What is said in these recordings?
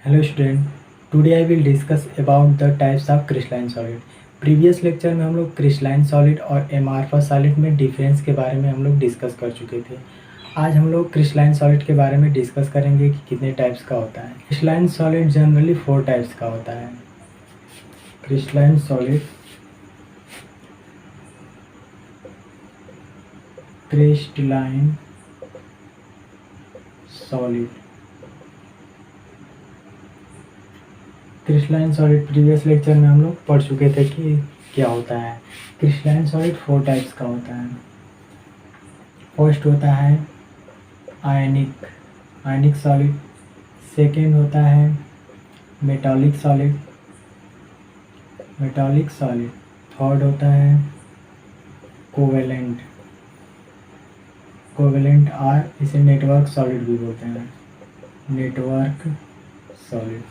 Hello student, today I will discuss about the types of crystalline solid. Previous lecture में हम लोग crystalline solid और amorphous solid में difference के बारे में हम लोग डिस्कस कर चुके थे। आज हम लोग क्रिस्टलाइन सॉलिड के बारे में डिस्कस करेंगे कि कितने टाइप्स का होता है। क्रिस्टलाइन सॉलिड जनरली 4 टाइप्स का होता है। Crystalline solid, crystalline solid, crystalline solid previous lecture में हम लोग पढ़ चुके थे कि क्या होता है। क्रिस्टलाइन सॉलिड 4 टाइप्स का होता है। फर्स्ट होता है आयनिक सॉलिड, सेकेंड होता है मेटालिक सॉलिड, थर्ड होता है कोवेलेंट आर, इसे नेटवर्क सॉलिड भी बोलते हैं, नेटवर्क सॉलिड।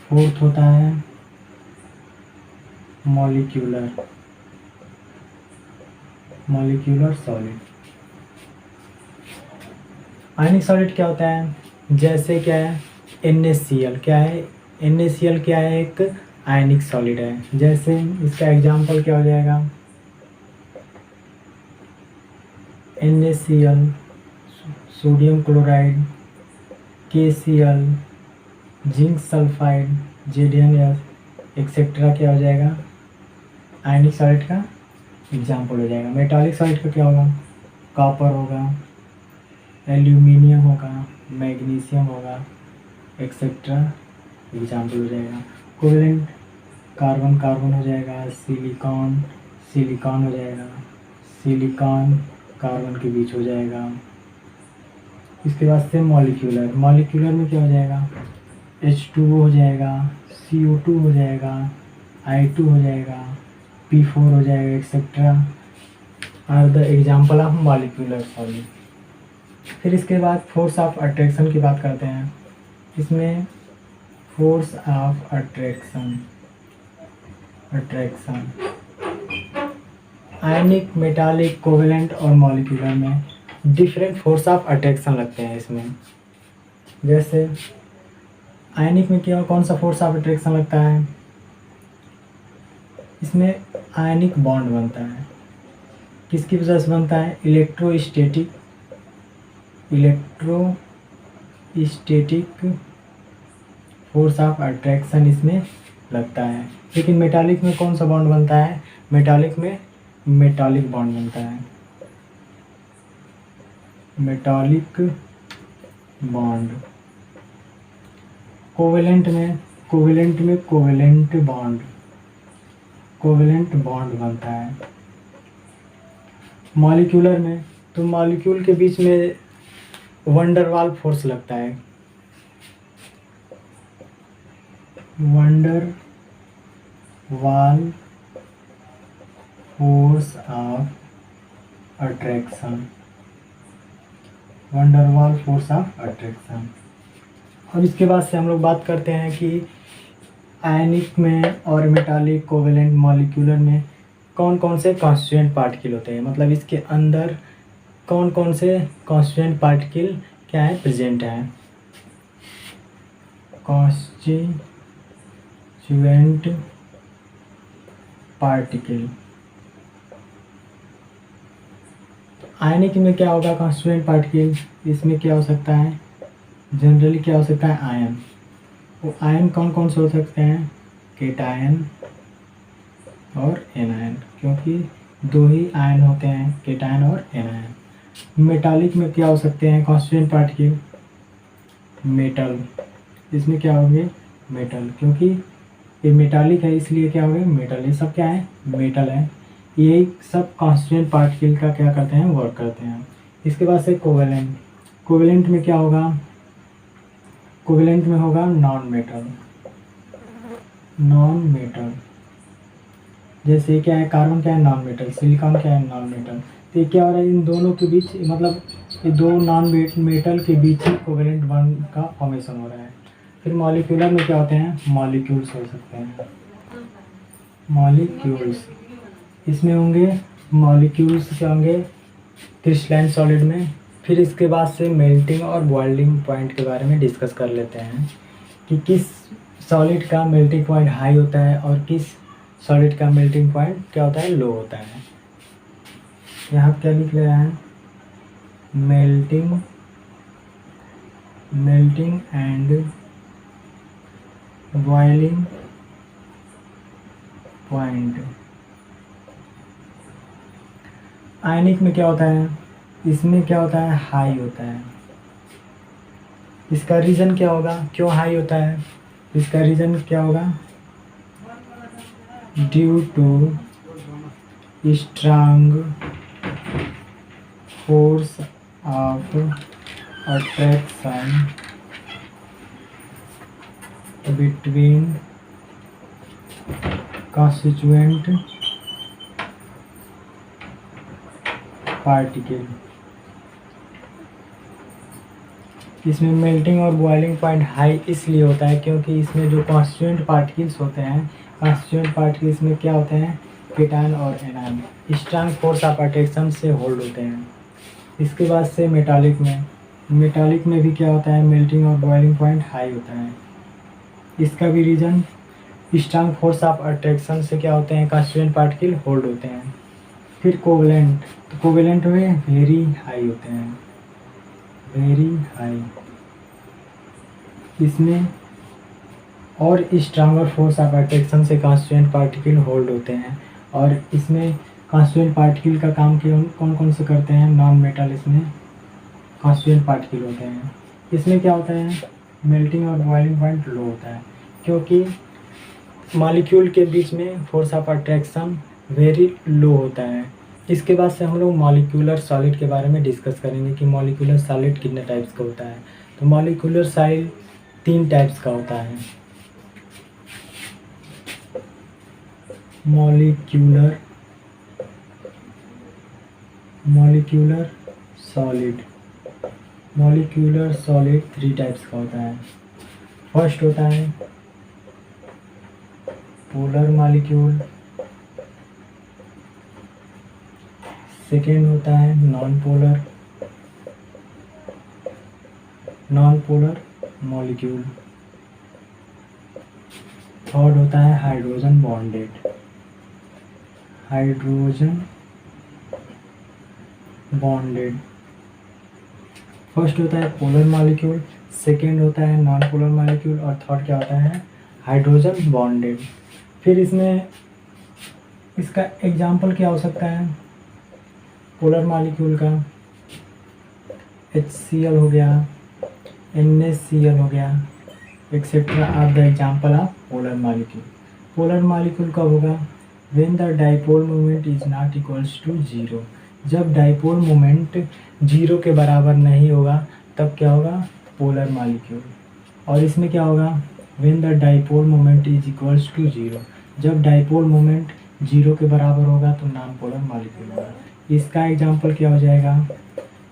फोर्थ होता है मॉलिक्यूलर सॉलिड। आयनिक सॉलिड क्या होता है? जैसे क्या है NaCl, क्या है NaCl, क्या है एक आयनिक सॉलिड है। जैसे इसका एग्जांपल क्या हो जाएगा, NaCl, sodium chloride, KCl, zinc sulphide, JDNS etcetera क्या हो जाएगा, आयनिक सॉलिड का एग्जाम्पल हो जाएगा। मेटालिक सॉलिड का क्या होगा, कॉपर होगा, एल्यूमिनियम होगा, मैग्नीशियम होगा, एक्सेट्रा एग्जाम्पल हो जाएगा। कोवेलेंट कार्बन हो जाएगा, सिलिकॉन हो जाएगा, सिलिकॉन कार्बन के बीच हो जाएगा। इसके बाद से मॉलिक्यूलर में क्या हो जाएगा, H2O हो जाएगा, CO2 हो जाएगा, I2 हो जाएगा, P4 हो जाएगा, etcetera are the example of molecular solid. फिर इसके बाद फोर्स ऑफ अट्रैक्शन की बात करते हैं। इसमें force of attraction ionic, metallic, covalent और मॉलिक्यूलर में डिफरेंट फोर्स ऑफ अट्रैक्शन लगते हैं इसमें। जैसे आयनिक में क्या कौन सा फोर्स ऑफ अट्रैक्शन लगता है, इसमें आयनिक बॉन्ड बनता है। किसकी वजह से बनता है, इलेक्ट्रोस्टैटिक फोर्स ऑफ अट्रैक्शन इसमें लगता है। लेकिन मेटालिक में कौन सा बॉन्ड बनता है, मेटालिक में मेटालिक बॉन्ड बनता है, मेटालिक बॉन्ड। कोवेलेंट में कोवेलेंट बॉन्ड बनता है। मॉलिक्यूलर में तो मॉलिक्यूल के बीच में वंडरवाल फोर्स लगता है, वंडरवाल फोर्स ऑफ अट्रैक्शन, और इसके बाद से हम लोग बात करते हैं कि आयनिक में और मेटालिक, कोवेलेंट, मॉलिक्यूलर में कौन कौन से कॉन्स्टिट्यूएंट पार्टिकल होते हैं। मतलब इसके अंदर कौन कौन से कॉन्स्टिट्यूएंट पार्टिकल क्या है, प्रेजेंट है। कॉन्स्टिट्यूएंट पार्टिकल आयनिक में क्या होगा, कॉन्स्टिट्यूएंट पार्टिकल, इसमें क्या हो सकता है, जनरली क्या हो सकता है, आयन। वो आयन कौन कौन से हो सकते हैं, केटायन और एनायन, क्योंकि 2 ही आयन होते हैं, केटायन और एनायन। मेटालिक में क्या हो सकते हैं कॉन्स्टिट्यूएंट पार्टिकल, मेटल, इसमें क्या होंगे, मेटल, क्योंकि ये मेटालिक है इसलिए क्या होंगे, मेटल। ये सब क्या है, मेटल है। ये सब कॉन्स्टिट्यूएंट पार्टिकल का क्या करते हैं, वर्क करते हैं। इसके बाद से कोवेलेंट में क्या होगा, कोवेलेंट में होगा नॉन मेटल। जैसे क्या है, कार्बन क्या है, नॉन मेटल, सिलिकॉन क्या है, नॉन मेटल। तो ये क्या हो रहा है, इन दोनों के बीच, मतलब ये 2 नॉन मेटल के बीच ही कोवेलेंट बॉन्ड का फॉर्मेशन हो रहा है। फिर मॉलिक्यूलर में क्या होते हैं, मॉलिक्यूल्स हो सकते हैं, मॉलिक्यूल्स। इसमें होंगे मॉलिक्यूल्स क्या होंगे, क्रिस्टलाइन सॉलिड में। फिर इसके बाद से मेल्टिंग और बॉइलिंग पॉइंट के बारे में डिस्कस कर लेते हैं। कि किस सॉलिड का मेल्टिंग पॉइंट हाई होता है और किस सॉलिड का मेल्टिंग पॉइंट क्या होता है, लो होता है। यहाँ क्या लिख रहे हैं, मेल्टिंग एंड बॉइलिंग पॉइंट। आयनिक में क्या होता है, इसमें क्या होता है, हाई होता है। इसका रीज़न क्या होगा, क्यों हाई होता है, इसका रीज़न क्या होगा, due to strong force of attraction between constituent particle. इसमें मेल्टिंग और बॉइलिंग पॉइंट हाई इसलिए होता है क्योंकि इसमें जो कॉन्स्टिट्यूएंट पार्टिकल्स होते हैं, कॉन्स्टिट्यूएंट पार्टिकल्स में क्या होते हैं, केटायन और anion strong force of attraction से होल्ड होते हैं। इसके बाद से मेटालिक में भी क्या होता है, मेल्टिंग और बॉइलिंग पॉइंट हाई होता है। इसका भी reason strong force of attraction से क्या होते हैं, कॉन्स्टिट्यूएंट पार्टिकल होल्ड होते हैं। फिर कोवेलेंट, तो कोवेलेंट में वेरी हाई होते हैं, वेरी हाई। इसमें और स्ट्रांगर फोर्स ऑफ अट्रैक्शन से कॉन्स्टिट्यूएंट पार्टिकल होल्ड होते हैं। और इसमें कॉन्स्टिट्यूएंट पार्टिकल का काम कौन कौन से करते हैं, नॉन मेटल इसमें कॉन्स्टिट्यूएंट पार्टिकल होते हैं। इसमें क्या होता है, मेल्टिंग और बॉइलिंग पॉइंट लो होता है क्योंकि मॉलिक्यूल के बीच में force of attraction very low होता है। इसके बाद से हम लोग मॉलिक्यूलर सॉलिड के बारे में डिस्कस करेंगे कि मॉलिक्यूलर सॉलिड कितने टाइप्स का होता है। तो मॉलिक्यूलर सॉलिड 3 टाइप्स का होता है। मॉलिक्यूलर सॉलिड 3 टाइप्स का होता है। फर्स्ट होता है पोलर मॉलिक्यूल, सेकेंड होता है नॉन पोलर मॉलिक्यूल, थर्ड होता है हाइड्रोजन बॉन्डेड। फर्स्ट होता है पोलर मॉलिक्यूल, सेकेंड होता है नॉन पोलर मॉलिक्यूल और थर्ड क्या होता है, हाइड्रोजन बॉन्डेड। फिर इसमें इसका एग्जाम्पल क्या हो सकता है, पोलर मॉलिक्यूल का HCl हो गया, NaCl हो गया, etcetera are the example of polar molecule. Polar molecule कब होगा, when the dipole moment is not equals to 0। जब डाइपोल मोमेंट 0 के बराबर नहीं होगा तब क्या होगा, पोलर मॉलिक्यूल। और इसमें क्या होगा, when the dipole moment is equals to 0। जब डाइपोल मोमेंट 0 के बराबर होगा तो नॉन पोलर मॉलिक्यूल होगा। इसका एग्जाम्पल क्या हो जाएगा,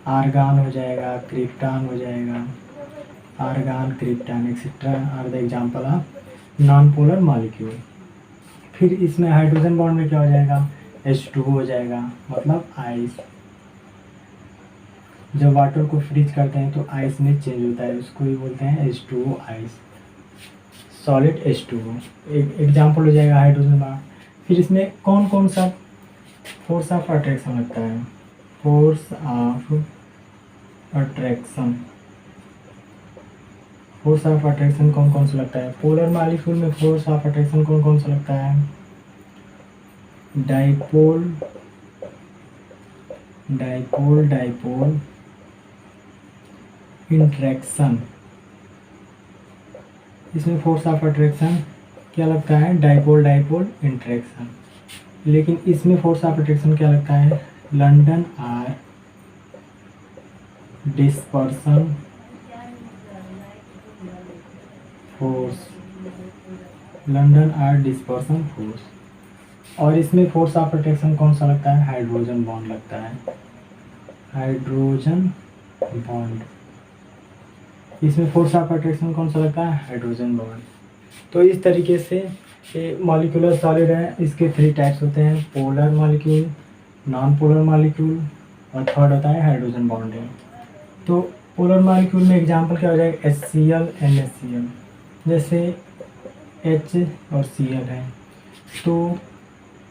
आर्गान हो जाएगा, क्रिप्टॉन हो जाएगा, argon, krypton etcetera are the example of non polar molecule. फिर इसमें हाइड्रोजन बॉन्ड में क्या हो जाएगा, H2O हो जाएगा, मतलब आइस। जब वाटर को फ्रीज करते हैं तो आइस में चेंज होता है, उसको ही बोलते हैं H2O आइस, सॉलिड H2O। एक एग्जाम्पल हो जाएगा हाइड्रोजन बॉन्ड। फिर इसमें कौन कौन सा फोर्स ऑफ अट्रैक्शन लगता है, फोर्स ऑफ अट्रैक्शन कौन कौन सा लगता है। पोलर मॉलिक्यूल में फोर्स ऑफ अट्रैक्शन कौन कौन सा लगता है, डाइपोल इंट्रैक्शन। इसमें फोर्स ऑफ अट्रैक्शन क्या लगता है, डाइपोल इंट्रैक्शन। लेकिन इसमें फोर्स ऑफ अट्रैक्शन क्या लगता है, लंडन आर डिस्पर्सन फोर्स। और इसमें फोर्स ऑफ अट्रैक्शन कौन सा लगता है, हाइड्रोजन बॉन्ड लगता है, हाइड्रोजन बॉन्ड। इसमें फोर्स ऑफ अट्रैक्शन कौन सा लगता है, हाइड्रोजन बॉन्ड। तो इस तरीके से मॉलिक्यूलर सॉलिड है, इसके 3 टाइप्स होते हैं, polar molecule, non polar molecule और थर्ड होता है हाइड्रोजन बॉन्ड है। तो पोलर मॉलिक्यूल में एग्जांपल क्या हो जाएगा, HCl NaCl। जैसे H और Cl है, तो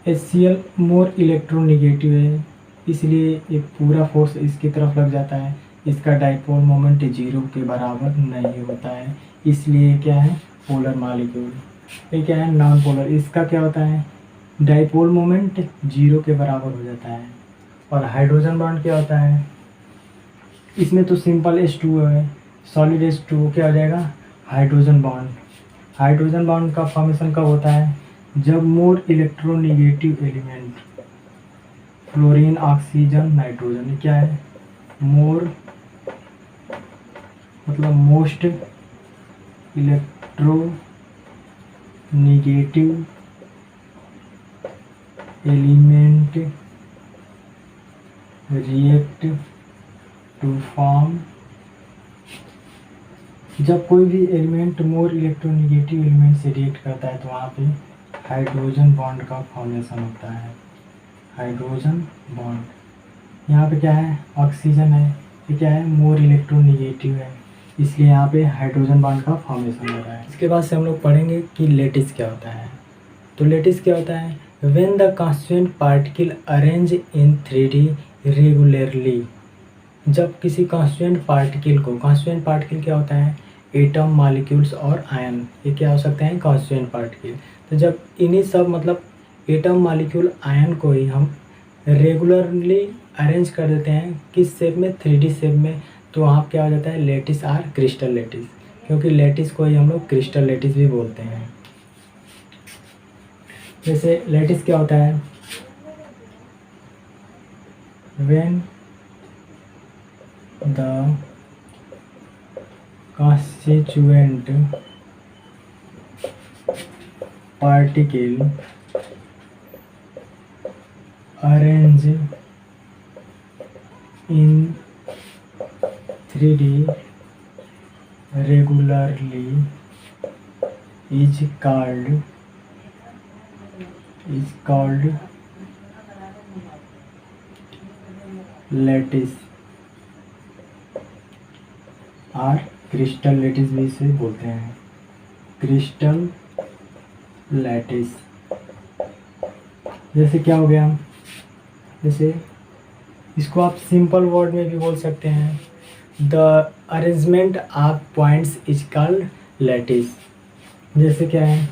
HCl मोर इलेक्ट्रोनेगेटिव है, इसलिए एक पूरा फोर्स इसकी तरफ लग जाता है। इसका डाइपोल मोमेंट 0 के बराबर नहीं होता है, इसलिए क्या है, पोलर मॉलिक्यूल। ये क्या है, नॉन पोलर। इसका क्या होता है, डाइपोल मोमेंट 0 के बराबर हो जाता है। और हाइड्रोजन बॉन्ड क्या होता है, इसमें तो सिंपल H2O है, सॉलिड H2O क्या हो जाएगा, हाइड्रोजन बॉन्ड। हाइड्रोजन बॉन्ड का फॉर्मेशन कब होता है, जब more electronegative element fluorine oxygen nitrogen, क्या है, मोर मतलब most electronegative element react to form, जब कोई भी एलिमेंट मोर इलेक्ट्रोनेगेटिव एलिमेंट से रिएक्ट करता है तो वहाँ पे हाइड्रोजन बॉन्ड का फॉर्मेशन होता है। हाइड्रोजन बॉन्ड यहाँ पे क्या है, ऑक्सीजन है, ये क्या है, मोर इलेक्ट्रोनेगेटिव है, इसलिए यहाँ पे हाइड्रोजन बॉन्ड का फॉर्मेशन हो रहा है। इसके बाद से हम लोग पढ़ेंगे कि लेटिस क्या होता है। तो लेटिस क्या होता है, when the constituent particle arrange in 3D regularly, जब किसी कांस्टिट्यूएंट पार्टिकल को, कांस्टिट्यूएंट पार्टिकल क्या होता है, एटम, मॉलिक्यूल्स और आयन, ये क्या हो सकते हैं, कांस्टिट्यूएंट पार्टिकल। तो जब इन्हीं सब मतलब एटम, मॉलिक्यूल, आयन को ही हम रेगुलरली अरेंज कर देते हैं किस शेप में, 3D शेप में, तो वहाँ क्या हो जाता है, लेटिस आर क्रिस्टल लेटिस, क्योंकि लेटिस को ही हम लोग क्रिस्टल लेटिस भी बोलते हैं। जैसे लेटिस क्या होता है, when the constituent particle arrange in 3D regularly is called lattice और क्रिस्टल लैटिस भी इसे बोलते हैं, क्रिस्टल लैटिस। जैसे क्या हो गया, जैसे इसको आप सिंपल वर्ड में भी बोल सकते हैं, the arrangement of points is called lattice. जैसे क्या है,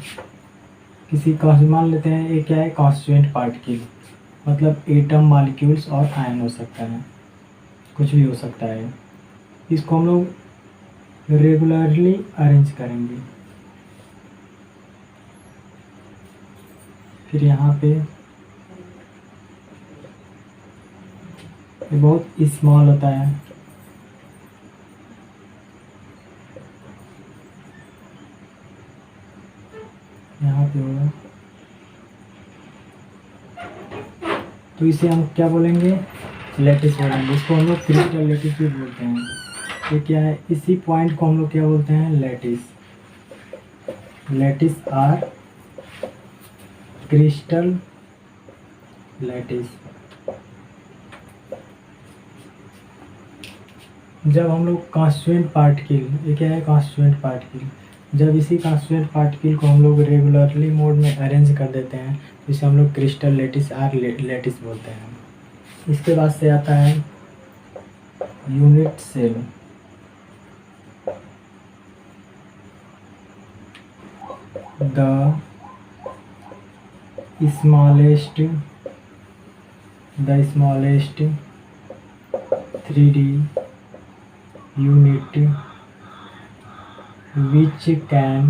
किसी मान लेते हैं ये क्या है, कॉन्स्टिट्यूएंट पार्टिकल, मतलब एटम, मॉलिक्यूल्स और आयन हो सकता है, कुछ भी हो सकता है। इसको हम लोग रेगुलरली अरेंज करेंगे। फिर यहाँ पे ये बहुत स्मॉल होता है, यहाँ पे होगा, तो इसे हम क्या बोलेंगे, लैटिस बोलेंगे। इसको हम लोग क्रिस्टल लैटिस भी बोलते हैं। ये क्या है, इसी पॉइंट को हम लोग क्या बोलते हैं, lattice. Lattice or crystal lattice. जब हम लोग कॉन्स्टिट्यूएंट पार्टिकल, ये क्या है, कॉन्स्टिट्यूएंट पार्टिकल, जब इसी कॉन्स्टिट्यूएंट पार्टिकल को हम लोग रेगुलरली मोड में अरेंज कर देते हैं तो इसे हम लोग क्रिस्टल लैटिस आर लैटिस बोलते हैं। इसके बाद से आता है unit cell. The smallest 3D unit which can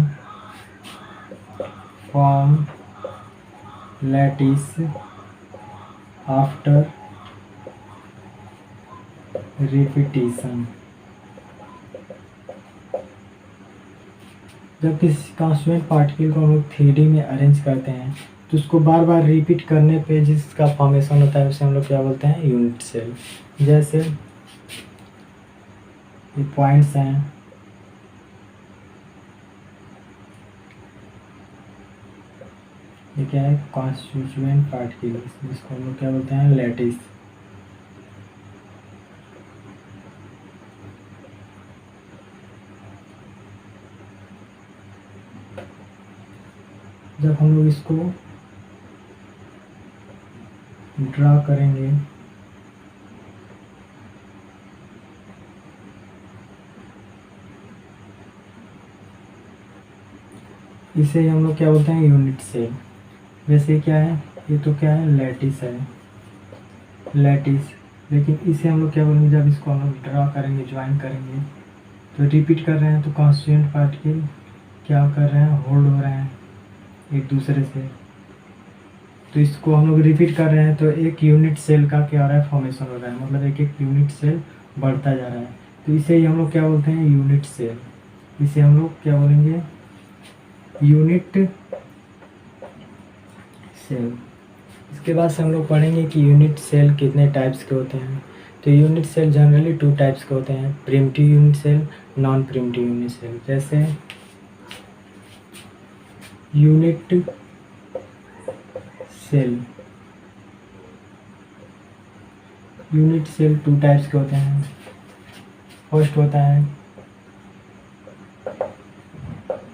form lattice after repetition। जब किसी कॉन्स्टिट्यूएंट पार्टिकल को हम लोग 3D में अरेंज करते हैं तो उसको बार बार रिपीट करने पे जिसका फॉर्मेशन होता है उसे हम लोग क्या बोलते हैं, यूनिट सेल। जैसे ये पॉइंट्स हैं, ये क्या है, कॉन्स्टिट्यूएंट पार्टिकल, जिसको हम लोग क्या बोलते हैं, लैटिस। जब हम लोग इसको ड्रा करेंगे इसे हम लोग क्या बोलते हैं, यूनिट सेल। वैसे क्या है, ये तो क्या है, लैटिस है, लैटिस। लेकिन इसे हम लोग क्या बोलेंगे, जब इसको हम लोग ड्रा करेंगे, ज्वाइन करेंगे, तो रिपीट कर रहे हैं तो कॉन्स्टिट्यूएंट पार्टिकल क्या कर रहे हैं, होल्ड हो रहे हैं एक दूसरे से। तो इसको हम लोग रिपीट कर रहे हैं तो एक यूनिट सेल का क्या हो रहा है, फॉर्मेशन हो रहा है, मतलब एक एक यूनिट सेल बढ़ता जा रहा है। तो इसे ही हम लोग क्या बोलते हैं, यूनिट सेल। इसे हम लोग क्या बोलेंगे, यूनिट सेल। इसके बाद से हम लोग पढ़ेंगे कि यूनिट सेल कितने टाइप्स के होते हैं। तो यूनिट सेल जनरली 2 टाइप्स के होते हैं, primitive unit cell, non primitive unit cell. जैसे unit cell, unit cell 2 types के होते हैं। फर्स्ट होता है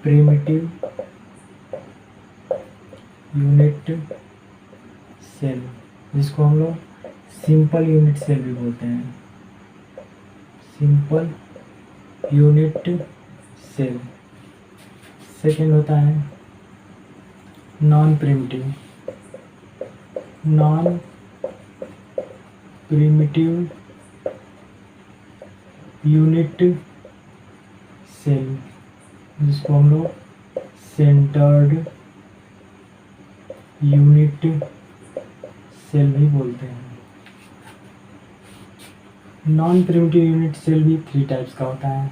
प्रिमिटिव यूनिट सेल, जिसको हम लोग सिंपल यूनिट सेल भी बोलते हैं, सिंपल यूनिट सेल। सेकेंड होता है non primitive, non primitive unit cell, जिसको हम लोग सेंटर्ड यूनिट सेल भी बोलते हैं। नॉन प्रिमिटिव यूनिट सेल भी 3 टाइप्स का होता है।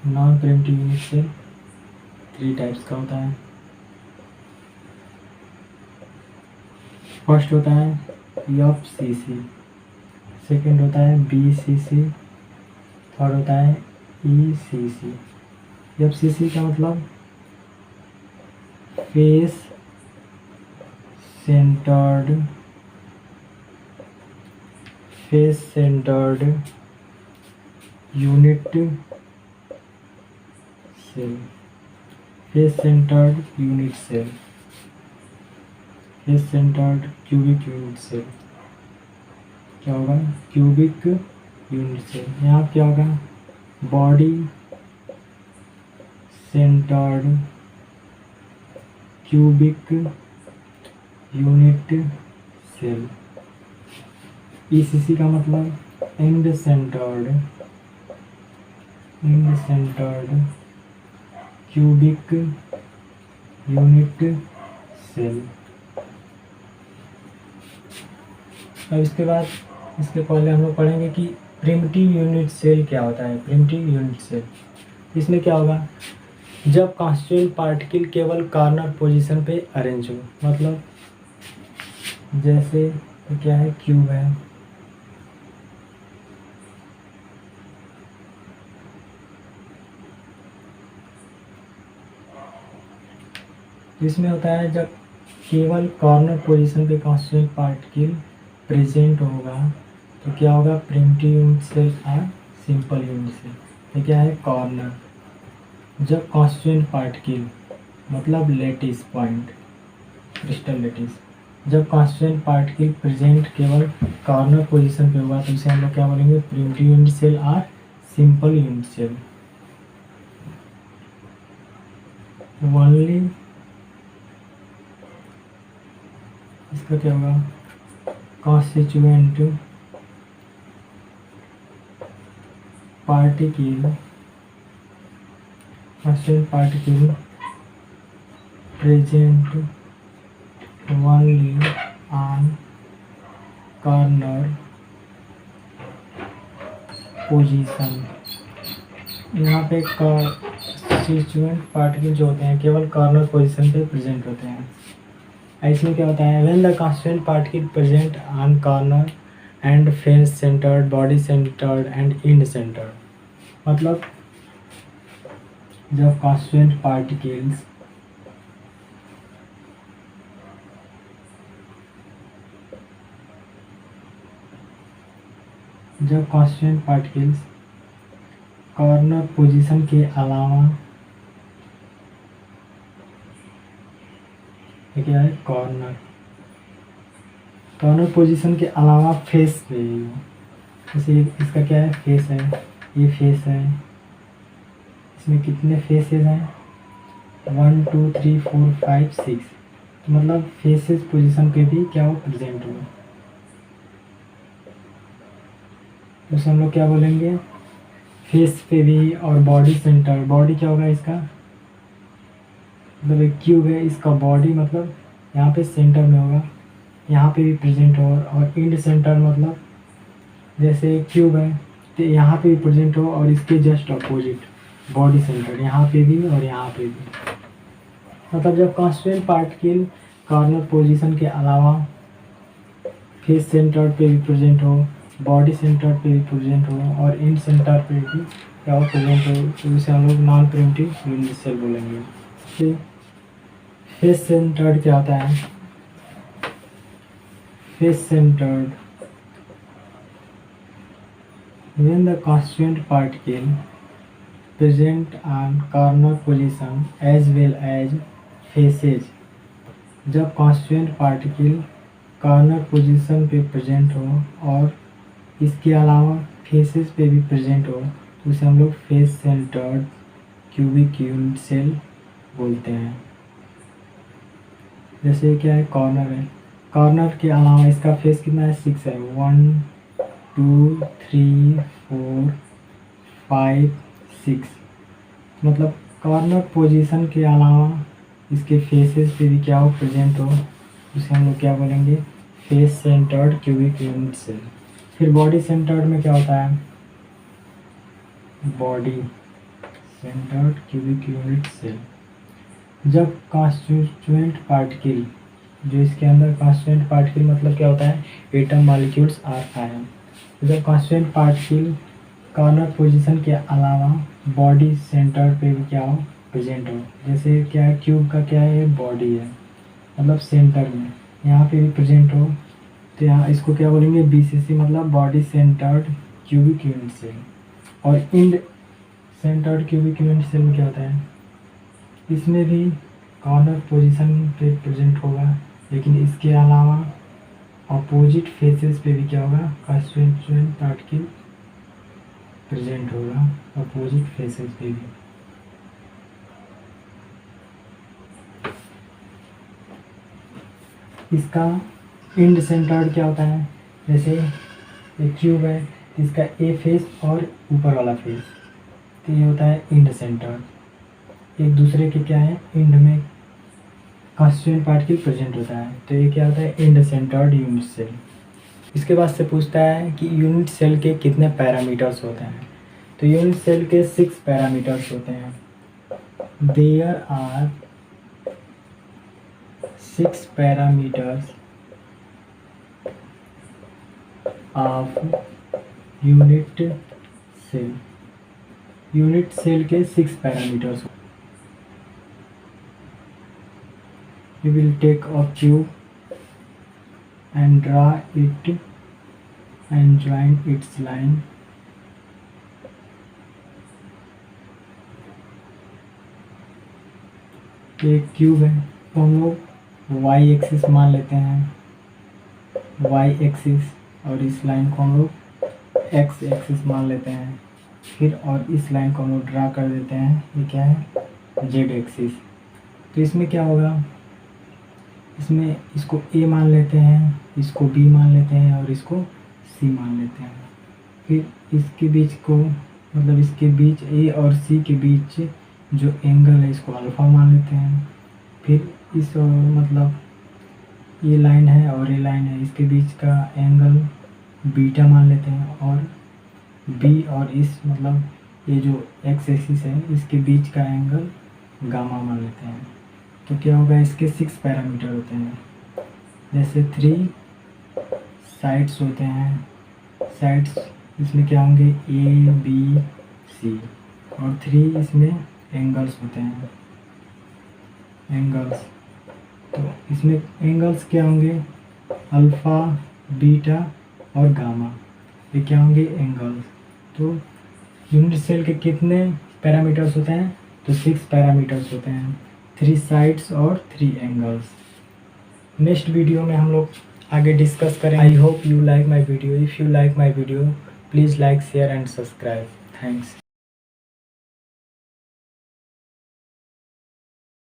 Non primitive unit cell 3 types का होता है। फर्स्ट होता है FCC, सेकेंड होता है BCC, थर्ड होता है ECC। FCC का मतलब face centred, face centred unit cell, face centred unit cell, face centred cubic unit cell. क्या होगा, क्यूबिक यूनिट सेल। यहाँ क्या होगा, body centred cubic unit cell. ECC का मतलब end centred, end centred cubic unit cell. अब इसके बाद, इसके पहले हम लोग पढ़ेंगे कि प्रिमिटिव यूनिट सेल क्या होता है। प्रिमिटिव यूनिट सेल, इसमें क्या होगा, जब कॉन्स्टिट्यूएंट पार्टिकल केवल कॉर्नर पोजीशन पे अरेंज हो, मतलब जैसे क्या है, क्यूब है, इसमें होता है जब केवल कॉर्नर पोजीशन पे कॉन्स्टिट्यूएंट पार्टिकल प्रेजेंट होगा तो क्या होगा, प्रिमिटिव यूनिट सेल और सिंपल यूनिट सेल। ये क्या है, कॉर्नर, जब कॉन्स्टिट्यूएंट पार्टिकल मतलब लेटिस पॉइंट, क्रिस्टल लेटिस, जब कॉन्स्टिट्यूएंट पार्टिकल प्रेजेंट केवल कॉर्नर पोजीशन पे होगा तो इसे हम लोग क्या बोलेंगे, प्रिमिटिव यूनिट सेल और सिंपल यूनिट सेल। ओनली, इसका क्या होगा, constituent particle, constituent particle present only on corner position. यहाँ पे कॉन्स्टिट्यूएंट पार्टिकल जो होते हैं केवल कॉर्नर पोजीशन पे प्रेजेंट होते हैं। इसमें क्या होता है, when the constituent particle present on corner and face centred, body centred and end centred, मतलब जब कॉन्स्टिट्यूएंट पार्टिकल्स कॉर्नर पोजीशन के अलावा ये क्या है, कॉर्नर। कॉर्नर पोजीशन के अलावा फेस पे, जैसे इसका क्या है, फेस है, ये फेस है। इसमें कितने फेसेस हैं, 1 2 3 4 5 6। तो मतलब फेसेस पोजीशन पे भी क्या हो, प्रेजेंट हो। उसे हम लोग क्या बोलेंगे, फेस पे भी। और बॉडी सेंटर, बॉडी क्या होगा इसका, मतलब एक क्यूब है, इसका बॉडी मतलब यहाँ पे सेंटर में होगा, यहाँ पे भी प्रेजेंट हो। और इंड सेंटर मतलब जैसे एक क्यूब है तो यहाँ पे भी प्रेजेंट हो, और इसके जस्ट अपोजिट बॉडी सेंटर, यहाँ पे भी और यहाँ पे भी। मतलब जब कॉन्स्टेंट पार्टिकल कॉर्नर पोजीशन के अलावा फेस सेंटर पे भी प्रेजेंट हो, बॉडी सेंटर पे भी प्रेजेंट हो, और इंड सेंटर पे भी क्या हो, प्रेजेंट हो, तो इसे हम लोग नॉन प्रिमिटिव यूनिट सेल बोलेंगे। ठीक, फेस सेंटर्ड क्या होता है, face centred when the constituent particle present on corner position as well as faces। जब constituent particle कॉर्नर पोजीशन पे प्रेजेंट हो और इसके अलावा फेसेस पे भी प्रेजेंट हो, तो उसे हम लोग face centred cubic unit cell बोलते हैं। जैसे क्या है, कॉर्नर है, कॉर्नर के अलावा इसका फेस कितना है, 6 है, 1 2 3 4 5 6। मतलब कॉर्नर पोजीशन के अलावा इसके फेसेस पे भी क्या हो, प्रेजेंट हो, उसे हम लोग क्या बोलेंगे, face centred cubic unit cell. फिर बॉडी सेंटर्ड में क्या होता है, body centred cubic unit cell. जब कॉन्स्टिट्यूएंट पार्टिकल, जो इसके अंदर कॉन्स्टिट्यूएंट पार्टिकल मतलब क्या होता है, एटम, मॉलिक्यूल्स और आयन। जब कॉन्स्टिट्यूएंट पार्टिकल कॉर्नर पोजीशन के अलावा बॉडी सेंटर पे भी क्या हो, प्रेजेंट हो। जैसे क्या है, क्यूब का क्या है, बॉडी है, मतलब सेंटर में, यहाँ पे भी प्रेजेंट हो, तो यहाँ इसको क्या बोलेंगे, बीसीसी, मतलब body centred cubic unit cell. और end centred cubic unit cell में क्या होता है, इसमें भी कॉर्नर पोजीशन पे प्रेजेंट होगा, लेकिन इसके अलावा अपोजिट फेसेस पे भी क्या होगा, कॉन्स्टिट्यूएंट पार्टिकल प्रेजेंट होगा, अपोजिट फेसेस पे भी। इसका इंड सेंटर्ड क्या होता है, जैसे एक क्यूब है, इसका ए फेस और ऊपर वाला फेस, तो ये होता है इंड सेंटर्ड। एक दूसरे के क्या है, इंड में कॉन्स्टिट्यूएंट पार्टिकल प्रेजेंट होता है, तो ये क्या होता है, इंड सेंटर्ड यूनिट सेल। इसके बाद से पूछता है कि यूनिट सेल के कितने पैरामीटर्स होते हैं, तो यूनिट सेल के 6 पैरामीटर्स होते हैं। There are 6 parameters of unit cell. Unit cell के 6 parameters. You will take a cube and draw it and join its line। एक क्यूब है, तो हम लोग वाई एक्सिस मान लेते हैं, वाई एक्सिस, और इस लाइन को हम लोग एक्स एक्सिस मान लेते हैं। फिर और इस लाइन को हम लोग ड्रा कर देते हैं, ये क्या है, जेड एक्सिस। तो इसमें क्या होगा, इसमें इसको ए मान लेते हैं, इसको बी मान लेते हैं, और इसको सी मान लेते हैं। फिर इसके बीच को, मतलब इसके बीच ए और सी के बीच जो एंगल है, इसको अल्फ़ा मान लेते हैं। फिर इस मतलब ये लाइन है और ये लाइन है, इसके बीच का एंगल बीटा मान लेते हैं। और बी और इस मतलब ये जो एक्स एक्सिस है, इसके बीच का एंगल गामा मान लेते हैं। तो क्या होगा, इसके 6 पैरामीटर होते हैं। जैसे 3 साइड्स होते हैं, साइड्स इसमें क्या होंगे, ए बी सी, और 3 इसमें एंगल्स होते हैं, एंगल्स। तो इसमें एंगल्स क्या होंगे, अल्फ़ा, बीटा और गामा, ये क्या होंगे, एंगल्स। तो यूनिट सेल के कितने पैरामीटर्स होते हैं, तो 6 पैरामीटर्स होते हैं, 3 साइड्स और 3 एंगल्स। नेक्स्ट वीडियो में हम लोग आगे डिस्कस करें। I hope you like my video. If you like my video please like share and subscribe. Thanks.